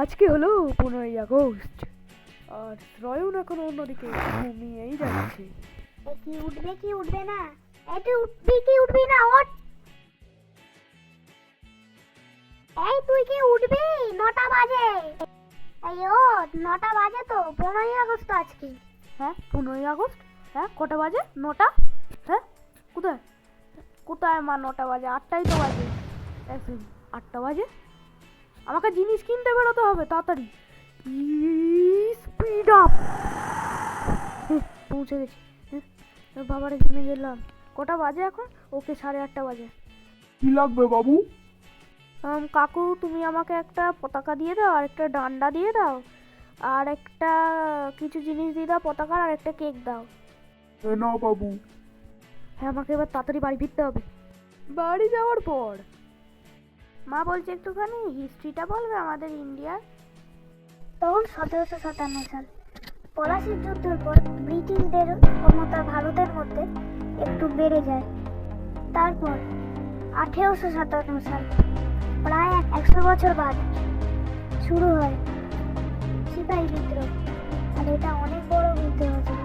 আজকে হলো 15ই আগস্ট, আর শ্রয়ন এখন অন্যদিকে ঘুমিয়েই যাচ্ছে। কি উঠবে কি উঠবে না, তুই উঠবি কি উঠবি না? ওঠ। তুই কি উঠবি? 9টা বাজে। ওঠ, 9টা বাজে তো, 15ই আগস্ট আজকে। হ্যাঁ 15ই আগস্ট? হ্যাঁ কটা বাজে? 9টা? হ্যাঁ কোথায় কোথায় মা? 9টা বাজে? 8টাই তো বাজে। 8টা বাজে? আমাকে জিনিস কিনতে বেরোতে হবে, তাড়াতাড়ি স্পিড আপ। পৌঁছে গেছি। বাবারে জেনে গেলাম। কটা বাজে এখন? ওকে 8:30 বাজে। কি লাগবে বাবু? কাকু তুমি আমাকে একটা পতাকা দিয়ে দাও, আর একটা ডান্ডা দিয়ে দাও, আর একটা কিছু জিনিস দিয়ে দাও পতাকার, আর একটা কেক দাও। নাও বাবু। হ্যাঁ আমাকে এবার তাড়াতাড়ি বাড়ি ফিরতে হবে। বাড়ি যাওয়ার পর মা বলছে একটুখানি হিস্ট্রিটা বলবে আমাদের ইন্ডিয়ার। তখন 1757 সাল, পলাশির যুদ্ধের পর ব্রিটিশদের ক্ষমতা ভারতের মধ্যে একটু বেড়ে যায়। তারপর 1857 সাল, প্রায় 100 বছর বাদ শুরু হয় সিপাহী বিদ্রোহ, আর এটা অনেক বড় বিদ্রোহ ছিল।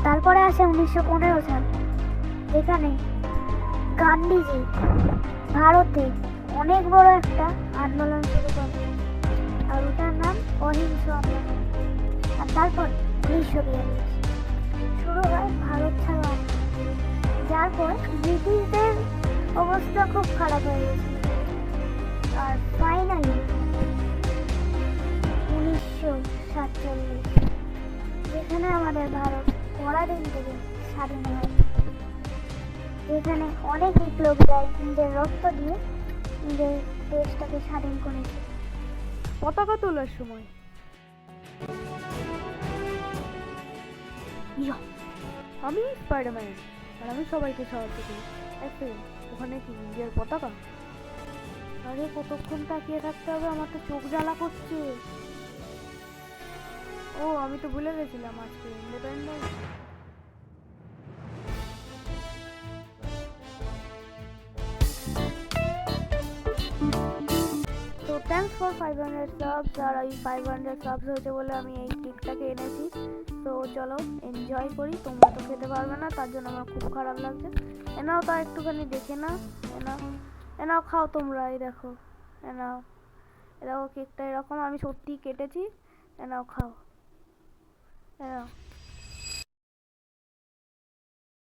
তারপরে আসে 1915 সাল, যেখানে গান্ধীজি ভারতে অনেক বড় একটা আন্দোলন শুরু করেন, আর ওটার নাম অহিংস আন্দোলন। আর তারপর 1942 শুরু হয় ভারত ছাড়ো আন্দোলন, যার পর ব্রিটিশদের অবস্থা খুব খারাপ হয়ে গেছিল। আর ফাইনালি 1947, যেখানে আমাদের ভারত পরাধীন থেকে স্বাধীন হয়, যেখানে অনেক বিপ্লবীরা নিজের রক্ত দিয়ে নিজের দেশটাকে স্বাধীন করেছে। পতাকা তোলার সময় আমি স্পাইডারম্যান, আর আমি সবাইকে সাহায্য করি। ওখানে কি ইন্ডিয়ার পতাকা? আরে কতক্ষণ তাকিয়ে থাকতে হবে, আমার তো চোখ জ্বালা করছে। ও আমি তো ভুলে গেছিলাম আজকে ইন্ডিপেন্ডেন্স। তো থ্যাঙ্কস ফর 500 সাবস, আর এই 500 সাবস হয়েছে বলে আমি এই কেকটাকে এনেছি। তো চলো এনজয় করি। তোমরা তো খেতে পারবে না, তার জন্য আমার খুব খারাপ লাগছে। এনাও তা একটুখানি দেখে নাও। এনাও খাও তোমরা। এই দেখো, এনাও। এ দেখো কেকটা এরকম আমি সত্যিই কেটেছি। এনাও খাও, এনাও।